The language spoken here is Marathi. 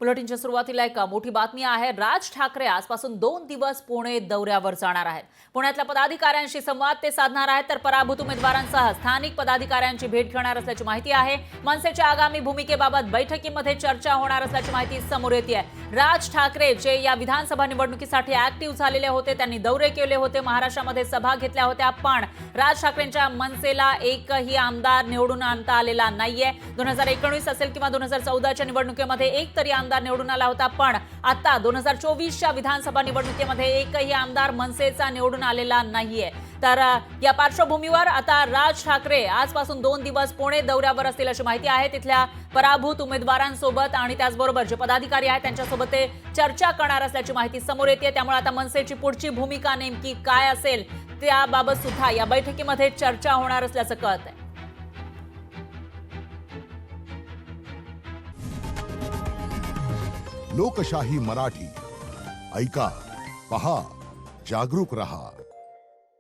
बुलेटिनच्या सुरुवातीला एक मोठी बातमी आहे। राज ठाकरे आजपासून 2 दिवस पुणे दौऱ्यावर जाणार आहेत। पुण्यातल्या पदाधिकाऱ्यांशी संवाद ते साधणार आहेत, तर पराभूत उमेदवारांसह स्थानिक पदाधिकाऱ्यांची भेट घेणार असल्याची माहिती आहे। मनसेच्या आगामी भूमिकेबाबत बैठकीमध्ये चर्चा होणार असल्याची माहिती समोर येते आहे। राज ठाकरे जे या विधानसभा निवडणुकीसाठी ऍक्टिव्ह झालेले होते, त्यांनी दौरे केले होते, महाराष्ट्रामध्ये सभा घेतल्या होत्या, पण राज ठाकरेंच्या मनसेला एकही आमदार निवडून आणता आलेला नाहीये। 2019 असेल किंवा 2014च्या निवडणुकीमध्ये एक तरी आमदार निवडून आला होता, पण आता 2024च्या विधानसभा निवडणुकीमध्ये एकही आमदार मनसेचा निवडून आलेला नाहीये। तर या पार्श्वभूमीवर आता राज ठाकरे आजपासून 2 दिवस पुणे दौऱ्यावर असतील अशी माहिती आहे। तिथल्या पराभूत उमेदवारांसोबत आणि त्याचबरोबर जे पदाधिकारी आहेत त्यांच्यासोबत ते चर्चा करणार असल्याची माहिती समोर येते। त्यामुळे आता मनसेची पुढची भूमिका नेमकी काय असेल त्याबाबत सुद्धा या बैठकीमध्ये चर्चा होणार असल्याचं कळतंय। लोकशाही मराठी ऐका, पहा, जागरूक रहा।